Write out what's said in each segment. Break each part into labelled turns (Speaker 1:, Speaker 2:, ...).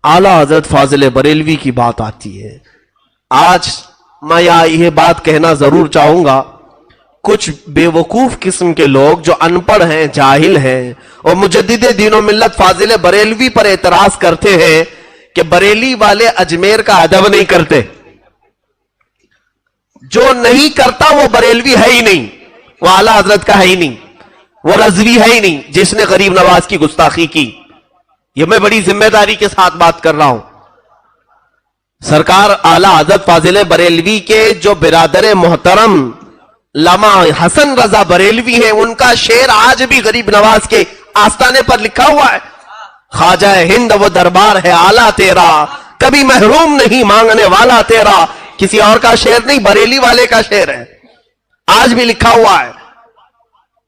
Speaker 1: आला हजरत फाजिल बरेलवी की बात आती है। आज मैं यह बात कहना जरूर चाहूंगा, कुछ बेवकूफ किस्म के लोग जो अनपढ़ हैं, जाहिल हैं और मुजद्दिद दीन मिल्लत फाजिल बरेलवी पर एतराज करते हैं कि बरेली वाले अजमेर का अदब नहीं करते। जो नहीं करता वो बरेलवी है ही नहीं, वो आला हजरत का है ही नहीं, वो रजवी है ही नहीं जिसने गरीब नवाज की गुस्ताखी की। ये मैं बड़ी जिम्मेदारी के साथ बात कर रहा हूं। सरकार आला हजरत फाजिल बरेलवी के जो बिरादर मोहतरम लमा हसन रजा बरेलवी हैं, उनका शेर आज भी गरीब नवाज के आस्ताने पर लिखा हुआ है। ख्वाजा हिंद वो दरबार है आला तेरा, कभी महरूम नहीं मांगने वाला तेरा। किसी और का शेर नहीं, बरेली वाले का शेर है, आज भी लिखा हुआ है।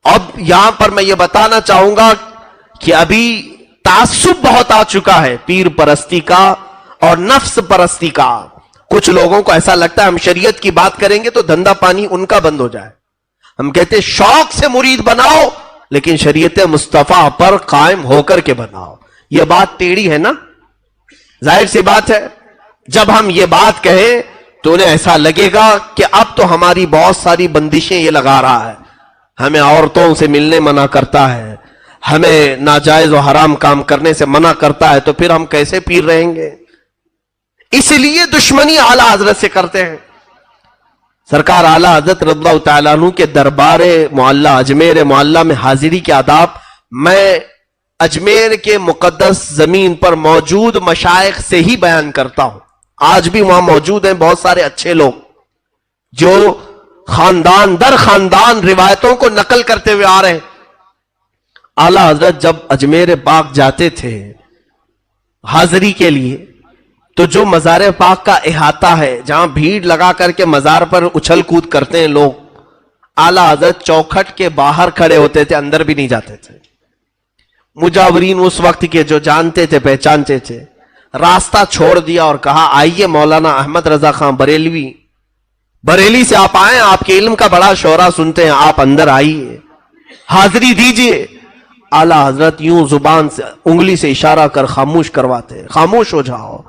Speaker 1: अब यहां पर मैं ये बताना चाहूंगा कि अभी तासुब बहुत आ चुका है पीर परस्ती का और नफ्स परस्ती का। कुछ लोगों को ऐसा लगता है हम शरीयत की बात करेंगे तो धंधा पानी उनका बंद हो जाए। हम कहते हैं शौक से मुरीद बनाओ, लेकिन शरीयत मुस्तफा पर कायम होकर के बनाओ। यह बात टेढ़ी है ना, जाहिर सी बात है। जब हम ये बात कहें तो उन्हें ऐसा लगेगा कि अब तो हमारी बहुत सारी बंदिशें ये लगा रहा है, हमें औरतों से मिलने मना करता है, हमें नाजायज और हराम काम करने से मना करता है, तो फिर हम कैसे पीर रहेंगे? इसलिए दुश्मनी आला हजरत से करते हैं। सरकार आला हजरत रज़ियल्लाहु तआला अन्हु के दरबार मुअल्ला अजमेर मुअल्ला में हाजिरी के आदाब मैं अजमेर के मुकद्दस जमीन पर मौजूद मशाइख से ही बयान करता हूं। आज भी वहां मौजूद हैं बहुत सारे अच्छे लोग जो खानदान दर खानदान रिवायतों को नकल करते हुए आ रहे हैं। आला हजरत जब अजमेर पाक जाते थे हाजिरी के लिए, तो जो मज़ार पाक का इहाता है, जहां भीड़ लगा करके मज़ार पर उछल कूद करते हैं लोग, आला हजरत चौखट के बाहर खड़े होते थे, अंदर भी नहीं जाते थे। मुजावरीन उस वक्त के जो जानते थे, पहचानते थे, रास्ता छोड़ दिया और कहा आइए मौलाना अहमद रजा खां बरेलवी, बरेली से आप आए, आपके इल्म का बड़ा शोरा सुनते हैं, आप अंदर आइए, हाजिरी दीजिए। आला हजरत यूं जुबान से उंगली से इशारा कर खामोश करवाते, खामोश हो जाओ।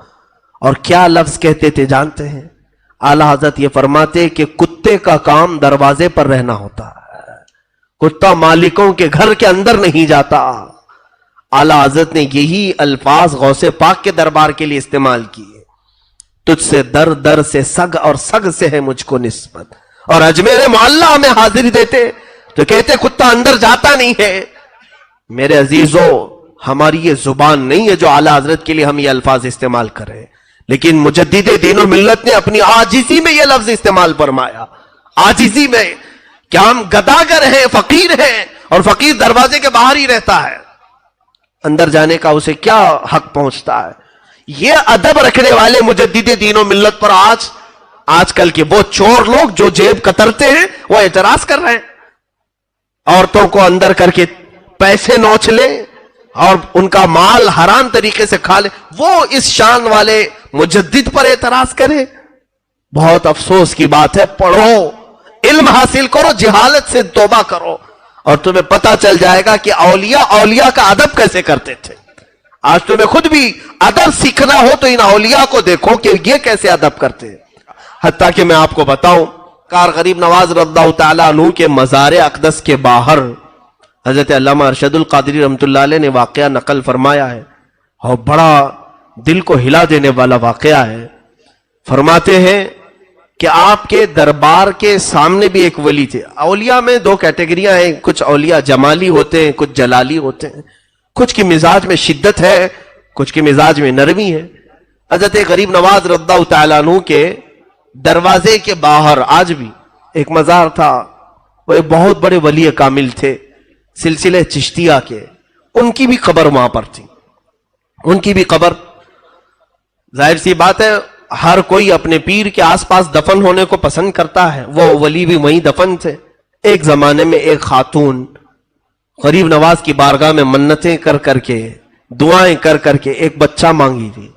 Speaker 1: और क्या लफ्ज कहते थे जानते हैं? आला हजरत ये फरमाते कि कुत्ते का काम दरवाजे पर रहना होता है, कुत्ता मालिकों के घर के अंदर नहीं जाता। आला हजरत ने यही अल्फाज गौसे पाक के दरबार के लिए इस्तेमाल किए, तुझसे दर दर से सग और सग से है मुझको निस्बत। और अजमेर मुअल्ला में हाजिरी देते तो कहते कुत्ता अंदर जाता नहीं है। मेरे अजीजों, हमारी ये जुबान नहीं है जो आला हजरत के लिए हम ये अल्फाज इस्तेमाल करें, लेकिन मुजद्दिद दीन और मिल्लत ने अपनी आजिज़ी में ये लफ्ज इस्तेमाल फरमाया। आजिज़ी में क्या हम गदागर हैं, फकीर हैं, और फकीर दरवाजे के बाहर ही रहता है, अंदर जाने का उसे क्या हक पहुंचता है? ये अदब रखने वाले मुजद्दिद दीन और मिल्लत पर आजकल के वो चोर लोग जो जेब कतरते हैं वो एतराज कर रहे हैं। औरतों को अंदर करके पैसे नोच ले और उनका माल हराम तरीके से खा ले, वो इस शान वाले मुजद्दिद पर एतराज करे। बहुत अफसोस की बात है। पढ़ो, इल्म हासिल करो, जिहालत से तौबा करो और तुम्हें पता चल जाएगा कि औलिया का अदब कैसे करते थे। आज तुम्हें खुद भी अदब सीखना हो तो इन औलिया को देखो कि ये कैसे अदब करते हैं। हत्ता कि मैं आपको बताऊं, कार गरीब नवाज रज़ियल्लाहु तआला अन्हु के मज़ार अक़दस के बाहर हजरत अल्लामा अरशदुल क़ादरी रहमतुल्लाह अलैह ने वाक़या नकल फरमाया है और बड़ा दिल को हिला देने वाला वाक़या है। फरमाते हैं कि आपके दरबार के सामने भी एक वली थे। औलिया में दो कैटेगरियां हैं, कुछ औलिया जमाली होते हैं, कुछ जलाली होते हैं। कुछ की मिजाज में शिद्दत है, कुछ की मिजाज में नरमी है। हजरत गरीब नवाज रज़ियल्लाहु तआला अन्हु के दरवाजे के बाहर आज भी एक मज़ार था। वो एक बहुत बड़े वली कामिल थे, सिलसिले चिश्तिया के। उनकी भी कब्र वहां पर थी, उनकी भी कब्र। जाहिर सी बात है हर कोई अपने पीर के आसपास दफन होने को पसंद करता है। वो वली भी वहीं दफन थे। एक जमाने में एक खातून गरीब नवाज की बारगाह में मन्नतें कर करके, दुआएं कर करके एक बच्चा मांगी थी।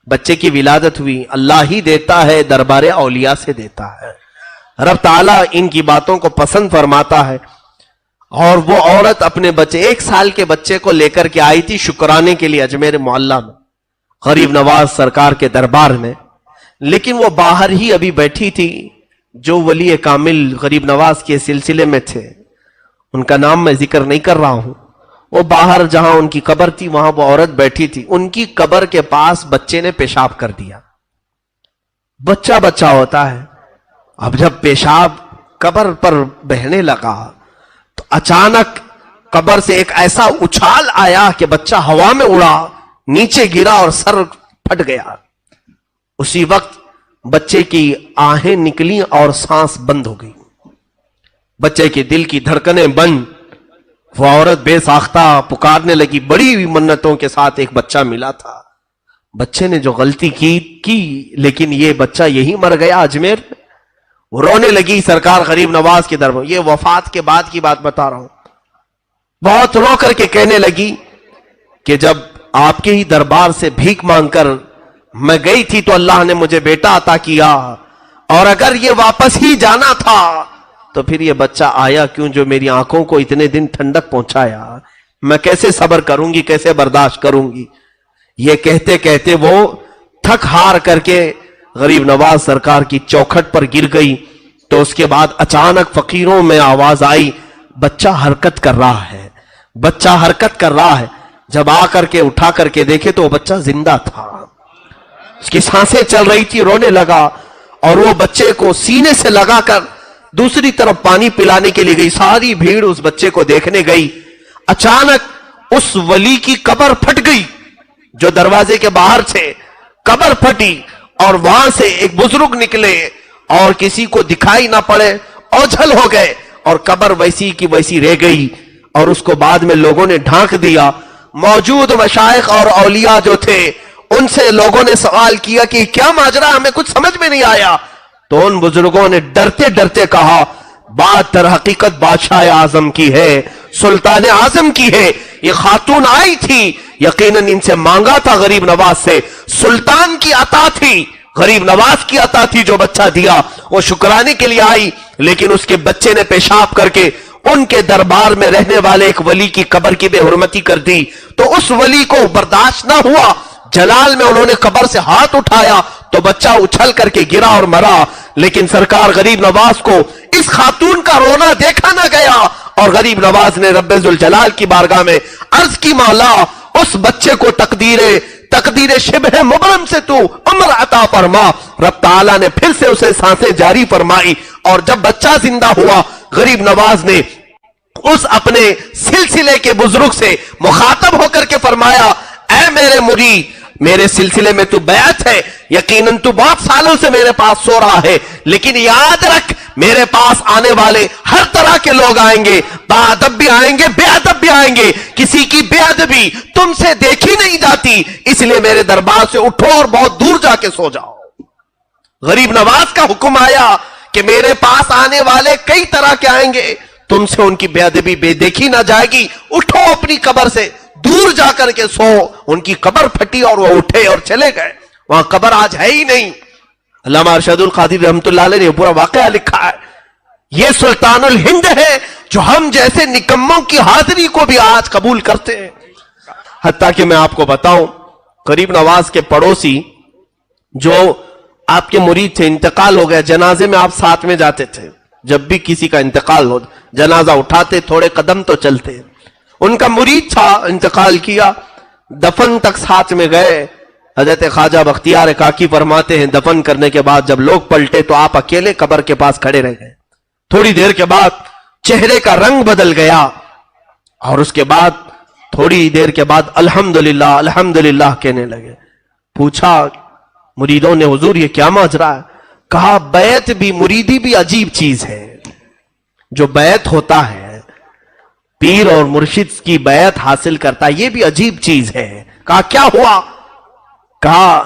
Speaker 1: बच्चे की विलादत हुई। अल्लाह ही देता है, दरबार औलिया से देता है। रब ताला इनकी बातों को पसंद फरमाता है। और वो औरत अपने बच्चे, 1 साल के बच्चे को लेकर के आई थी शुक्राने के लिए अजमेर मोहल्ला में। गरीब नवाज सरकार के दरबार में, लेकिन वो बाहर ही अभी बैठी थी। जो वली कामिल गरीब नवाज के सिलसिले में थे, उनका नाम मैं जिक्र नहीं कर रहा हूं, वो बाहर जहां उनकी कब्र थी वहां वो औरत बैठी थी। उनकी कब्र के पास बच्चे ने पेशाब कर दिया। बच्चा बच्चा होता है, अब जब पेशाब कब्र पर बहने लगा तो अचानक कब्र से एक ऐसा उछाल आया कि बच्चा हवा में उड़ा, नीचे गिरा और सर फट गया। उसी वक्त बच्चे की आहें निकली और सांस बंद हो गई। बच्चे के दिल की धड़कनें बंद। वो औरत बेसाख्ता पुकारने लगी। बड़ी मन्नतों के साथ एक बच्चा मिला था। बच्चे ने जो गलती की लेकिन ये बच्चा यही मर गया अजमेर। वो रोने लगी सरकार गरीब नवाज के दरबार। ये वफात के बाद की बात बता रहा हूं। बहुत रो करके कहने लगी कि जब आपके ही दरबार से भीख मांगकर मैं गई थी तो अल्लाह ने मुझे बेटा अता किया, और अगर ये वापस ही जाना था तो फिर ये बच्चा आया क्यों जो मेरी आंखों को इतने दिन ठंडक पहुंचाया। मैं कैसे सब्र करूंगी, कैसे बर्दाश्त करूंगी। ये कहते कहते वो थक हार करके गरीब नवाज सरकार की चौखट पर गिर गई। तो उसके बाद अचानक फकीरों में आवाज आई, बच्चा हरकत कर रहा है, बच्चा हरकत कर रहा है। जब आकर के उठा करके देखे तो वो बच्चा जिंदा था, उसकी सांसें चल रही थी। रोने लगा और वो बच्चे को सीने से लगाकर दूसरी तरफ पानी पिलाने के लिए गई। सारी भीड़ उस बच्चे को देखने गई। अचानक उस वली की कब्र फट गई जो दरवाजे के बाहर थे। कब्र फटी और वहां से एक बुजुर्ग निकले और किसी को दिखाई ना पड़े, ओझल हो गए और कब्र वैसी की वैसी रह गई। और उसको बाद में लोगों ने ढांक दिया। मौजूद मशाइख और औलिया जो थे उनसे लोगों ने सवाल किया कि क्या माजरा, हमें कुछ समझ में नहीं आया। तो उन बुजुर्गों ने डरते डरते कहा, बात दर हकीकत बादशाह आजम की है, सुल्तान आजम की है। ये खातून आई थी, यकीनन इनसे मांगा था गरीब नवाज से। सुल्तान की अता थी, गरीब नवाज की अता थी। जो बच्चा दिया वो शुक्राने के लिए आई, लेकिन उसके बच्चे ने पेशाब करके उनके दरबार में रहने वाले एक वली की कब्र की बेहुरमती कर दी। तो उस वली को बर्दाश्त ना हुआ, जलाल में उन्होंने कब्र से हाथ उठाया तो बच्चा उछल करके गिरा और मरा। लेकिन सरकार गरीब नवाज को इस खातून का रोना देखा ना गया और गरीब नवाज ने रब्बे जुल जलाल की बारगाह में अर्ज की, मौला उस बच्चे को तकदीर शिबह मुबरम से तू उम्र अता फरमा। रब ताला ने फिर से उसे सांसें जारी फरमाई और जब बच्चा जिंदा हुआ, गरीब नवाज ने उस अपने सिलसिले के बुजुर्ग से मुखातब होकर के फरमाया, ऐ मेरे मुरीद, मेरे सिलसिले में तू बैत है, यकीनन तू बहुत सालों से मेरे पास सो रहा है, लेकिन याद रख मेरे पास आने वाले हर तरह के लोग आएंगे, बाअदब भी आएंगे, बेअदब भी आएंगे। किसी की बेअदबी तुमसे देखी नहीं जाती, इसलिए मेरे दरबार से उठो और बहुत दूर जाके सो जाओ। गरीब नवाज का हुक्म आया कि मेरे पास आने वाले कई तरह के आएंगे, तुमसे उनकी बेअदबी बेदेखी ना जाएगी। उठो अपनी कब्र से दूर जाकर के सो। उनकी कब्र फटी और वो उठे और चले गए। वहां कब्र आज है ही नहीं। अल्लामा अरशदुल कादिर रहमतुल्लाह अलैह ने पूरा वाकया लिखा है। ये सुल्तानुल हिंद है जो हम जैसे निकम्मों की हाजिरी को भी आज कबूल करते हैं। हत्ता कि मैं आपको बताऊं, गरीब नवाज के पड़ोसी जो आपके मुरीद थे, इंतकाल हो गया, जनाजे में आप साथ में जाते थे। जब भी किसी का इंतकाल हो, जनाजा उठाते, थोड़े कदम तो चलते। उनका मुरीद था, इंतकाल किया, दफन तक साथ में गए। हजरत ख्वाजा बख्तियार काकी फरमाते हैं, दफन करने के बाद जब लोग पलटे तो आप अकेले कब्र के पास खड़े रह गए। थोड़ी देर के बाद चेहरे का रंग बदल गया और उसके बाद थोड़ी देर के बाद अल्हम्दुलिल्लाह अल्हम्दुलिल्लाह कहने लगे। पूछा मुरीदों ने, हुजूर ये क्या माजरा है? कहा, बैत भी, मुरीदी भी अजीब चीज है। जो बैत होता है, पीर और मुर्शिद की बैत हासिल करता है, ये भी अजीब चीज है। कहा क्या हुआ? कहा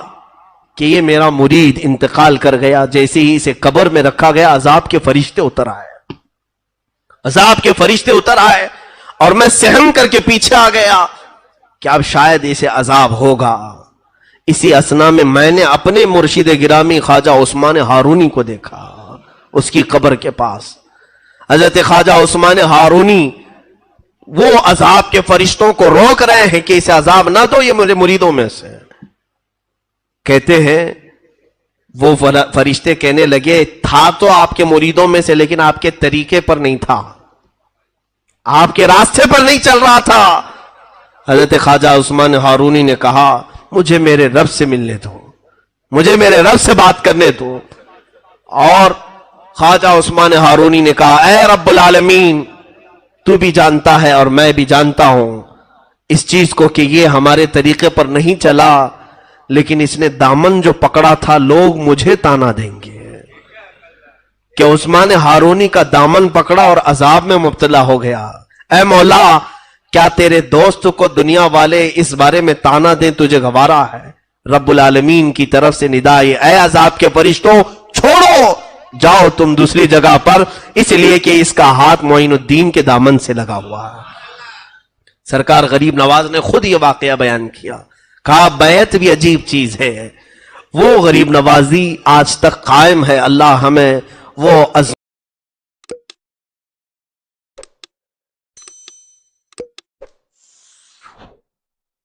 Speaker 1: कि ये मेरा मुरीद इंतकाल कर गया, जैसे ही इसे कब्र में रखा गया अजाब के फरिश्ते उतर आए, अजाब के फरिश्ते उतर आए और मैं सहम करके पीछे आ गया कि अब शायद इसे अजाब होगा। इसी असना में मैंने अपने मुर्शिद गिरामी ख्वाजा उस्मान हारूनी को देखा, उसकी कब्र के पास। हजरत ख्वाजा उस्मान हारूनी वो अजाब के फरिश्तों को रोक रहे हैं कि इसे अजाब ना दो, ये मेरे मुरीदों में से। کہتے ہیں وہ فرشتے کہنے لگے تھا تو آپ کے مریدوں میں سے لیکن آپ کے طریقے پر نہیں تھا, آپ کے راستے پر نہیں چل رہا تھا. حضرت خواجہ عثمان ہارونی نے کہا مجھے میرے رب سے ملنے دو, مجھے میرے رب سے بات کرنے دو. اور خواجہ عثمان ہارونی نے کہا اے رب العالمین, تو بھی جانتا ہے اور میں بھی جانتا ہوں اس چیز کو کہ یہ ہمارے طریقے پر نہیں چلا, لیکن اس نے دامن جو پکڑا تھا لوگ مجھے تانا دیں گے کہ عثمان ہارونی کا دامن پکڑا اور عذاب میں مبتلا ہو گیا. اے مولا, کیا تیرے دوست کو دنیا والے اس بارے میں تانا دیں تجھے گوارا ہے؟ رب العالمین کی طرف سے ندا ہے اے عذاب کے فرشتوں چھوڑو, جاؤ تم دوسری جگہ پر, اس لیے کہ اس کا ہاتھ معین الدین کے دامن سے لگا ہوا ہے. سرکار غریب نواز نے خود یہ واقعہ بیان کیا, کہا بیعت بھی عجیب چیز ہے, وہ غریب نوازی آج تک قائم ہے. اللہ ہمیں وہ